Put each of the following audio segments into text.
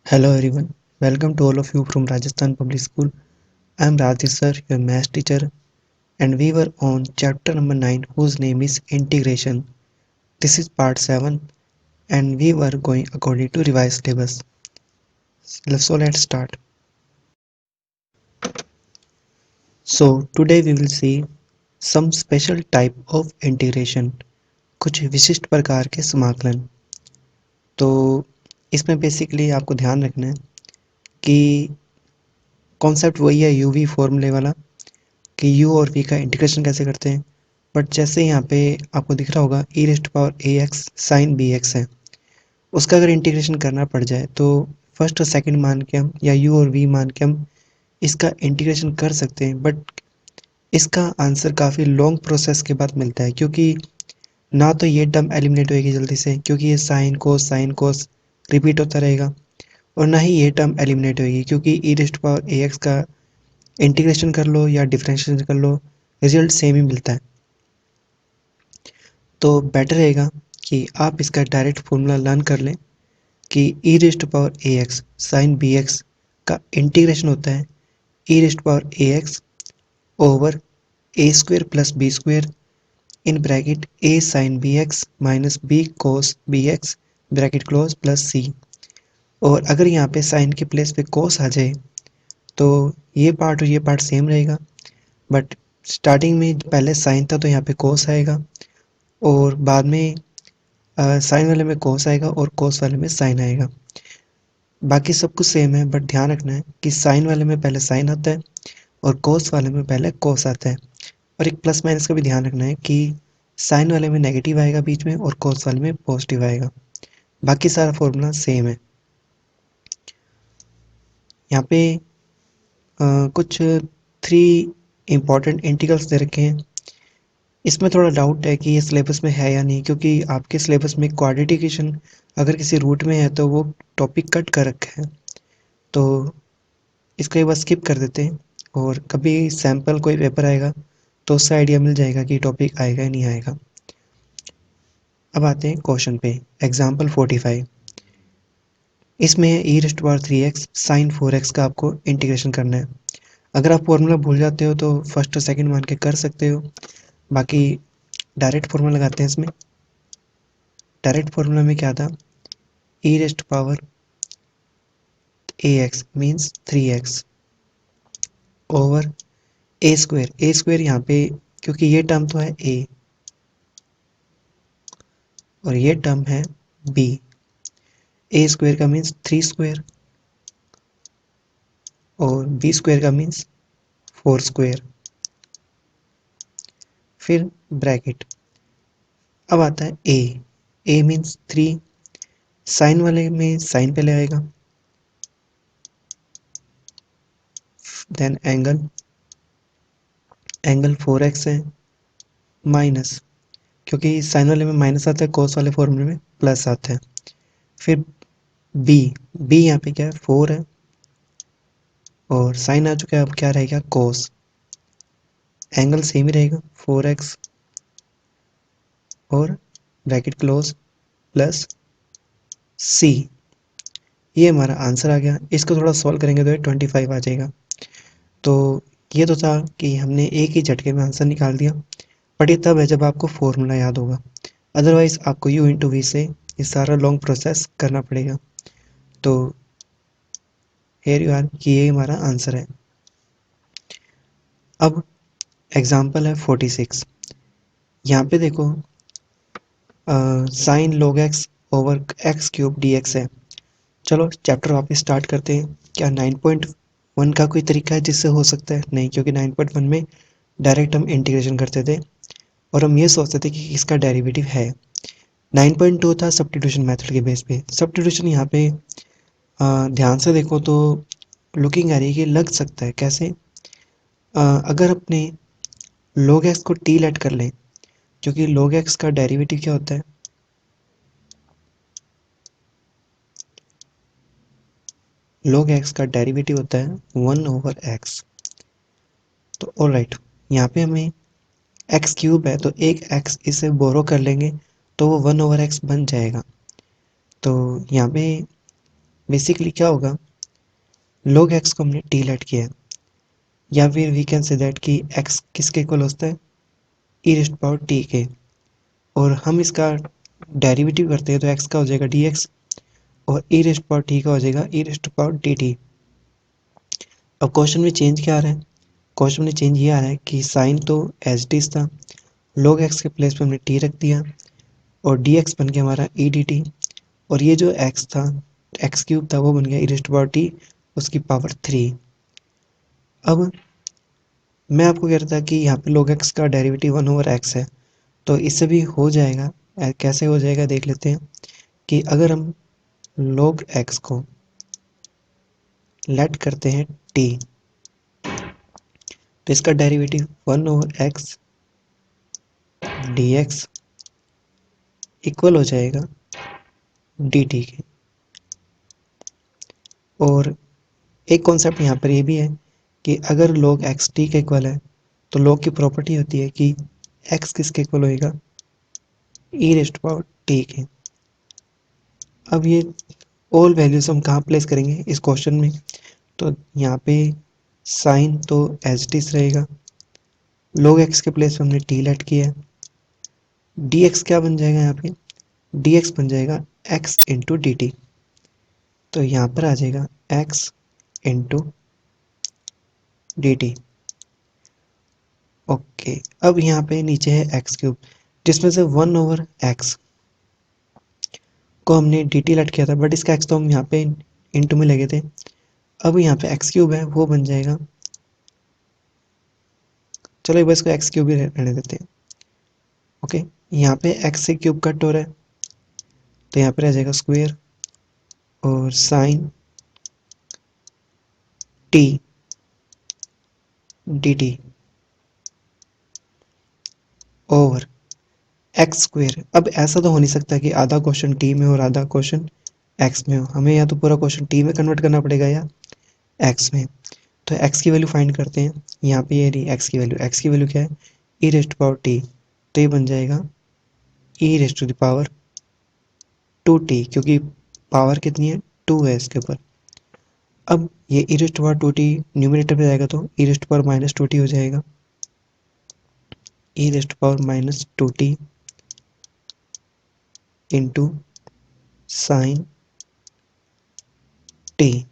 Hello everyone, welcome to all of you from Rajasthan Public School. I am Rajesh sir, your math teacher, and we were on chapter number 9 whose name is integration. This is part 7 and we were going according to revised syllabus. So let's start. So today we will see some special type of integration, कुछ विशिष्ट प्रकार के समाकलन. तो इसमें basically आपको ध्यान रखना है कि कॉन्सेप्ट वही है यूवी फॉर्मूले वाला कि u और v का इंटीग्रेशन कैसे करते हैं. बट जैसे यहाँ पे आपको दिख रहा होगा ई raised power a x sine b x है, उसका अगर इंटीग्रेशन करना पड़ जाए तो फर्स्ट और सेकंड मान के हम या u और v मान के हम इसका इंटीग्रेशन कर सकते हैं. बट इसका आंसर काफ़ी लॉन्ग प्रोसेस के बाद मिलता है, क्योंकि ना तो ये टर्म एलिमिनेट होएगी जल्दी से, क्योंकि ये साइन कोस रिपीट होता रहेगा, और ना ही ये टर्म एलिमिनेट होएगी, क्योंकि ई रेस्ट पावर ए एक्स का इंटीग्रेशन कर लो या डिफरेंशिएशन कर लो रिजल्ट सेम ही मिलता है. तो बेटर रहेगा कि आप इसका डायरेक्ट फॉर्मूला लर्न कर लें कि e raised power a x sine b x का इंटीग्रेशन होता है e raised power a x over a square plus b square in bracket a sine b x minus b cos b x bracket close plus c. और अगर यहाँ पे sign के place पे कोस आ जाए तो ये पार्ट और ये पार्ट सेम रहेगा, बट स्टार्टिंग में पहले साइन था तो यहाँ पे कोस आएगा, और बाद में साइन वाले में कोस आएगा और कोस वाले में साइन आएगा. बाकी सब कुछ सेम है, बट ध्यान रखना है कि साइन वाले में पहले साइन आता है और कोस वाले में पहले कोस आता है. और एक प्लस माइनस का भी ध्यान रखना है कि साइन वाले में नेगेटिव आएगा बीच में और कोस वाले में पॉजिटिव आएगा. बाकी सारा फॉर्मूला सेम है. यहाँ पे कुछ 3 इम्पॉर्टेंट इंटीग्रल्स दे रखे हैं. इसमें थोड़ा डाउट है कि ये सिलेबस में है या नहीं, क्योंकि आपके सिलेबस में क्वाड्रेटिकेशन अगर किसी रूट में है तो वो टॉपिक कट कर रखा है, तो इसको एक बार स्किप कर देते हैं, और कभी सैम्पल कोई पेपर आएगा तो उससे आइडिया मिल जाएगा कि टॉपिक आएगा या नहीं आएगा. अब आते हैं क्वेश्चन पे. एग्जाम्पल 45. इसमें ई raised power 3x sign 4x का आपको इंटीग्रेशन करना है. अगर आप फॉर्मूला भूल जाते हो तो फर्स्ट और सेकंड मान के कर सकते हो. बाकी डायरेक्ट फॉर्मूला लगाते हैं इसमें. डायरेक्ट फॉर्मूला में क्या था, ई raised power a x means 3x over a square यहाँ पे, क्योंकि ये टर्म तो है a और ये टर्म है b. ए स्क्वेयर का मीन्स 3 स्क्वेयर और b स्क्वेयर का मीन्स 4 स्क्वेयर, फिर ब्रैकेट. अब आता है a मीन्स 3, साइन वाले में साइन पहले आएगा, देन एंगल 4x है, माइनस, क्योंकि साइन वाले में माइनस आता है कोस वाले फॉर्मूले में प्लस आता है. फिर बी यहाँ पे क्या है 4 है, और साइन आ चुका है, अब क्या रहेगा कोस. एंगल सेम ही रहेगा 4x और ब्रैकेट क्लोज प्लस सी. ये हमारा आंसर आ गया. इसको थोड़ा सॉल्व करेंगे तो ये 25 आ जाएगा. तो ये तो था कि हमने एक ही झटके में आंसर निकाल दिया, बट ये तब है जब आपको फॉर्मूला याद होगा. अदरवाइज आपको u इंटू वी से ये सारा लॉन्ग प्रोसेस करना पड़ेगा. तो हेयर यू आर कि ये हमारा आंसर है. अब एग्जाम्पल है 46. यहाँ पे देखो sine log x over x cube d x है. चलो चैप्टर वापस स्टार्ट करते हैं. क्या 9.1 का कोई तरीका है जिससे हो सकता है? नहीं, क्योंकि 9.1 में डायरेक्ट हम इंटीग्रेशन करते थे और हम ये सोचते थे कि इसका डेरिवेटिव है. 9.2 था सब्स्टिट्यूशन मेथड के बेस पे. सब्स्टिट्यूशन यहाँ पे ध्यान से देखो तो लुकिंग आ रही है कि लग सकता है कैसे. अगर अपने log x को t लेट कर लें, क्योंकि log x का डेरिवेटिव क्या होता है, log x का डेरिवेटिव होता है 1 ओवर x. तो ऑलराइट, यहाँ पे हमें एक्स क्यूब है तो एक एक्स इसे बोरो कर लेंगे तो वो 1 ओवर एक्स बन जाएगा. तो यहाँ पे बेसिकली क्या होगा, log x को हमने t लेट किया है, या फिर वी कैन से दैट कि x किसके इक्वल होता है, e रेस्ट पावर t के, और हम इसका डेरिवेटिव करते हैं तो x का हो जाएगा dx और e रेस्ट पावर t का हो जाएगा e रेस्ट पावर dt। अब क्वेश्चन में चेंज क्या आ रहा है, क्वेश्चन में चेंज ये आ रहा है कि साइन तो एज इट इज था, log x के प्लेस पे हमने t रख दिया और dx बन गया हमारा e dt, और ये जो x था, एक्स क्यूब था, वो बन गया e रेस्ट पावर t उसकी पावर 3। अब मैं आपको कह रहा था कि यहाँ पे log x का डेरिवेटिव 1/x है, तो इससे भी हो जाएगा। कैसे हो जाएगा देख लेते हैं कि अगर हम log x को लेट करते हैं t, तो इसका डेरिवेटिव 1/x dx इक्वल हो जाएगा dt के। और एक कॉन्सेप्ट यहाँ पर ये भी है कि अगर log x t के इक्वल है तो log की प्रॉपर्टी होती है कि x किसके इक्वल होएगा, e रेस्ट पावर t के। अब ये ऑल वैल्यूज हम कहाँ प्लेस करेंगे इस क्वेश्चन में, तो यहाँ पे साइन तो एज इट इज रहेगा, log x के प्लेस पे हमने t लेट किया है, dx क्या बन जाएगा यहाँ पे, dx बन जाएगा x इंटू डी टी, तो यहाँ पर आ जाएगा x into D T. Okay, अब यहाँ पे नीचे है एक्स क्यूब, जिसमें से 1/x को हमने डी टी लेट किया था, बट इसका x तो हम यहाँ पे इंटू में लगे थे। अब यहाँ पे एक्स क्यूब है वो बन जाएगा, चलो एक बार इसको एक्स क्यूब ही रहने देते हैं। ओके, यहाँ पे एक्स से क्यूब कट हो रहा है तो यहाँ पे रह जाएगा स्क्वायर, और sine t d t over x square. अब ऐसा तो हो नहीं सकता कि आधा क्वेश्चन टी में और आधा क्वेश्चन एक्स में हो, हमें या तो पूरा क्वेश्चन टी में कन्वर्ट करना पड़ेगा या एक्स में। तो एक्स की वैल्यू फाइंड करते हैं, यहाँ पे ये रही एक्स की वैल्यू, एक्स की वैल्यू क्या है, ई रेस्ट पावर टी, तो ये बन जाएगा e raised to the power 2t, क्योंकि पावर कितनी है, 2 है इसके ऊपर। अब ये ई रेस्ट पावर 2t न्यूमरेटर पे जाएगा तो ई रेस्ट पावर माइनस 2t हो जाएगा, e raised power minus 2t into sine t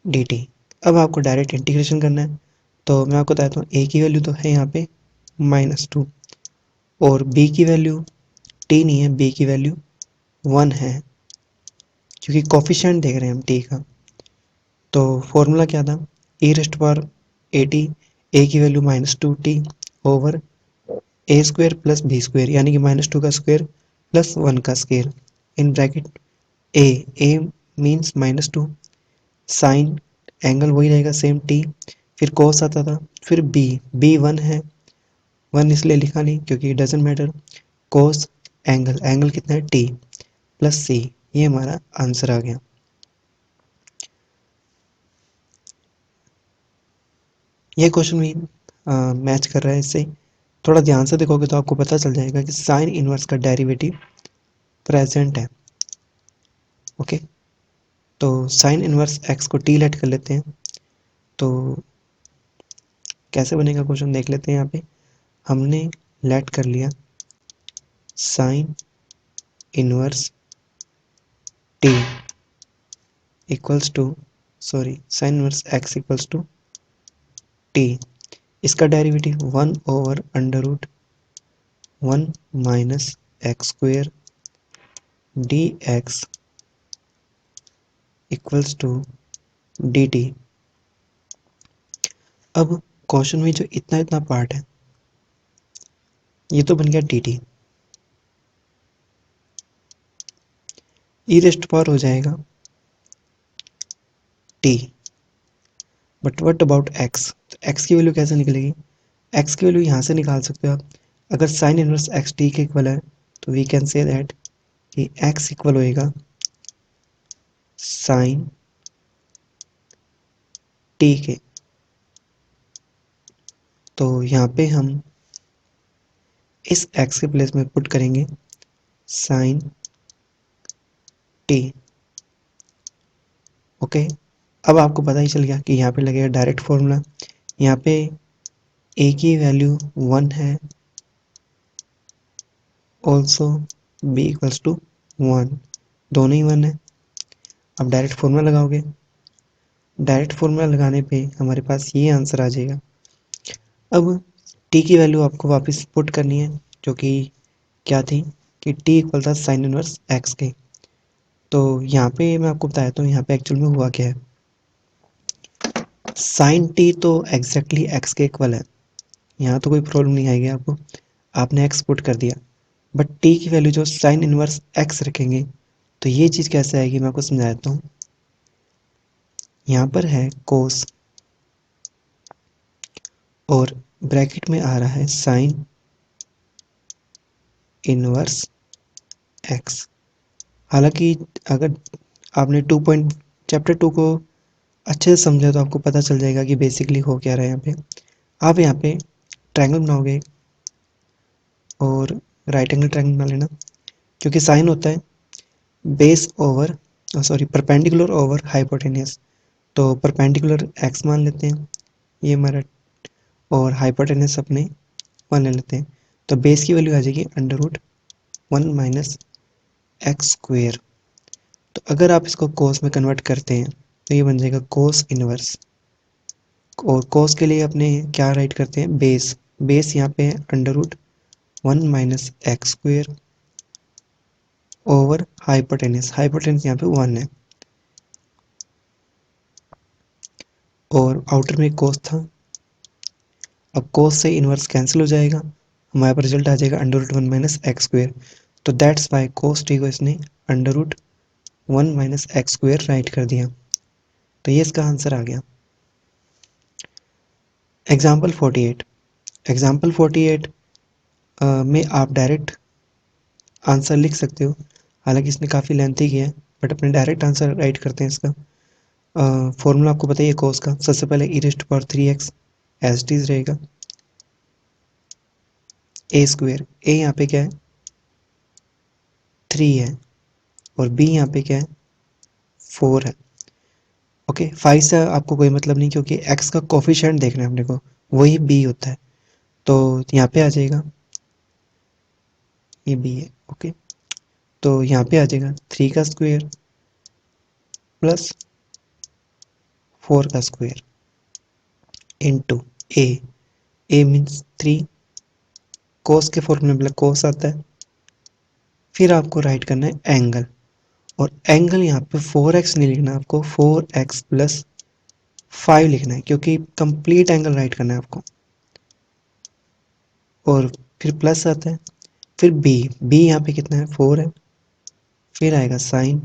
d t. अब आपको डायरेक्ट इंटीग्रेशन करना है, तो मैं आपको बताता हूँ ए की वैल्यू तो है यहाँ पे -2, और बी की वैल्यू टी नहीं है, बी की वैल्यू 1 है, क्योंकि कोफिशिएंट देख रहे हैं हम टी का। तो फॉर्मूला क्या था, ई रेस्ट पावर ए टी, ए की वैल्यू -2t ओवर ए स्क्वायर प्लस बी स्क्वायर, यानी कि -2 का स्क्वायर प्लस 1 का स्क्वायर, इन ब्रैकेट ए, ए मीन्स -2, साइन एंगल वही रहेगा सेम टी, फिर कोस आता था, फिर बी, बी 1 है, 1 इसलिए लिखा नहीं क्योंकि doesn't matter, cos angle, angle कितना है टी प्लस सी, ये हमारा आंसर आ गया। ये क्वेश्चन भी मैच कर रहा है इससे, थोड़ा ध्यान से देखोगे तो आपको पता चल जाएगा कि साइन इनवर्स का डेरिवेटिव प्रेजेंट है। ओके, तो साइन इनवर्स एक्स को टी लेट कर लेते हैं, तो कैसे बनेगा क्वेश्चन देख लेते हैं। यहाँ पे हमने लेट कर लिया sine inverse t equals to, sorry sine inverse x equals to t, इसका derivative 1/√1 minus x square d x equals to d t. अब क्वेश्चन में जो इतना इतना पार्ट है ये तो बन गया डी टी, ई रेस्ट पावर हो जाएगा T, but what about x, तो एक्स की वैल्यू कैसे निकलेगी, एक्स की वैल्यू यहाँ से निकाल सकते हो आप, अगर साइन इनवर्स एक्स टी के इक्वल है तो वी कैन से दैट कि एक्स इक्वल होएगा साइन टी के। तो यहाँ पे हम इस एक्स के प्लेस में पुट करेंगे साइन टी। ओके, अब आपको पता ही चल गया कि यहाँ पे लगेगा डायरेक्ट फॉर्मूला। यहाँ पे ए की वैल्यू 1 है, ऑल्सो बी इक्वल्स टू 1, दोनों ही 1 है। अब डायरेक्ट फॉर्मूला लगाओगे, डायरेक्ट फॉर्मूला लगाने पे हमारे पास ये आंसर आ जाएगा। अब टी की वैल्यू आपको वापस पुट करनी है, जो कि क्या थी कि टी इक्वल था साइन इनवर्स एक्स के। तो यहाँ पे मैं आपको बताया तो यहाँ पे एक्चुअल में हुआ क्या है, साइन टी तो एग्जैक्टली एक्स के इक्वल है, यहाँ तो कोई प्रॉब्लम नहीं आएगी आपको, आपने एक्स पुट कर दिया। बट टी की वैल्यू जो साइन इनवर्स एक्स रखेंगे तो ये चीज़ कैसे आएगी, मैं आपको समझा देता हूँ। यहाँ पर है कोस और ब्रैकेट में आ रहा है साइन इनवर्स एक्स। हालांकि अगर आपने चैप्टर 2 को अच्छे से समझा तो आपको पता चल जाएगा कि बेसिकली हो क्या रहा है यहाँ पे। आप यहाँ पे ट्रायंगल बनाओगे और राइट एंगल ट्रायंगल बना लेना, क्योंकि साइन होता है base over perpendicular over hypotenuse. तो परपेंडिकुलर एक्स मान लेते हैं ये हमारा, और हाइपोटेनियस अपने 1 ले लेते हैं। तो बेस की वैल्यू आ जाएगी under root 1 minus x square. तो अगर आप इसको कोस में कन्वर्ट करते हैं तो ये बन जाएगा कोस इनवर्स। और कोस के लिए अपने क्या राइट करते हैं, बेस। बेस यहाँ पे है under root 1 minus x square over hypotenuse. Hypotenuse यहाँ पे 1 है और आउटर में कोस था। अब कोस से इनवर्स कैंसिल हो जाएगा, हमारे पास रिजल्ट आ जाएगा under root 1 minus x square. तो दैट्स वाई कोस टी को इसने under root 1 minus x square write कर दिया। तो ये इसका आंसर आ गया। एग्जाम्पल 48। एग्जाम्पल 48 में आप डायरेक्ट आंसर लिख सकते हो, हालांकि इसने काफ़ी लेंथी किया है, बट अपने डायरेक्ट आंसर राइट करते हैं इसका। फॉर्मूला आपको बताइए कोस का, सबसे पहले e raised power 3x as it is रहेगा, ए स्क्वेयर। ए यहाँ पे क्या है 3 है और बी यहाँ पे क्या है 4 है। ओके, 5 से आपको कोई मतलब नहीं, क्योंकि x का कोफिशिएंट देखना है अपने को, वही b होता है। तो यहाँ पे आ जाएगा ये b है। ओके, तो यहाँ पे आ जाएगा 3 का स्क्वायर प्लस 4 का स्क्वायर इंटू ए। ए मीन्स 3, कोस के फॉर्मूले में कोस आता है। फिर आपको राइट करना है एंगल, और एंगल यहाँ पे 4x नहीं लिखना आपको, 4x प्लस 5 लिखना है, क्योंकि कंप्लीट एंगल राइट करना है आपको। और फिर प्लस आता है, फिर बी। बी यहाँ पे कितना है 4 है, फिर आएगा साइन,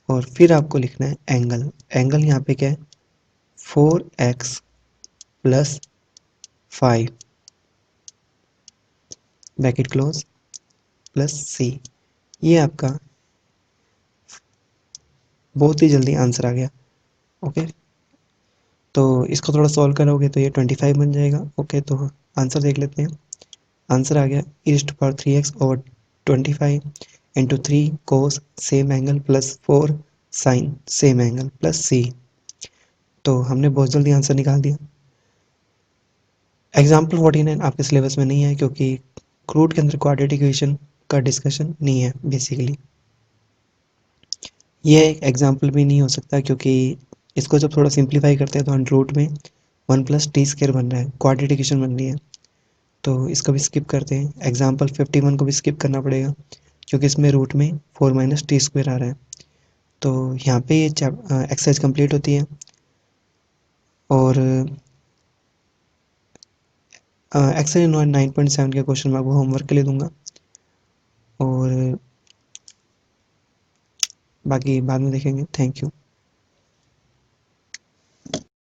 और फिर आपको लिखना है एंगल। एंगल यहाँ पे क्या है 4x plus 5 bracket close plus c. ये आपका बहुत ही जल्दी आंसर आ गया। ओके, तो इसको थोड़ा सॉल्व करोगे तो ये 25 बन जाएगा। ओके, तो आंसर देख लेते हैं। आंसर आ गया e to power 3x over 25 into 3 cos same angle plus 4 sine same angle plus c. तो हमने बहुत जल्दी आंसर निकाल दिया। एग्जाम्पल 49 आपके सिलेबस में नहीं है, क्योंकि क्रूड के अंदर क्वाड्रेटिक इक्वेशन का डिस्कशन नहीं है बेसिकली। ये एक एग्जाम्पल भी नहीं हो सकता, क्योंकि इसको जब थोड़ा सिंप्लीफाई करते हैं तो अंडर रूट में 1 प्लस टी स्क्वायर बन रहा है, क्वाड्रेटिक इक्वेशन बन रही है। तो इसको भी स्किप करते हैं। एग्जाम्पल 51 को भी स्किप करना पड़ेगा, क्योंकि इसमें रूट में 4 माइनस टी स्क्वायर आ रहा है। तो यहाँ पे ये एक्सरसाइज कंप्लीट होती है। और एक्सरसाइज 9.7 के क्वेश्चन मैं आपको होमवर्क के लिए दूंगा, और बाकी बाद में देखेंगे। Thank you.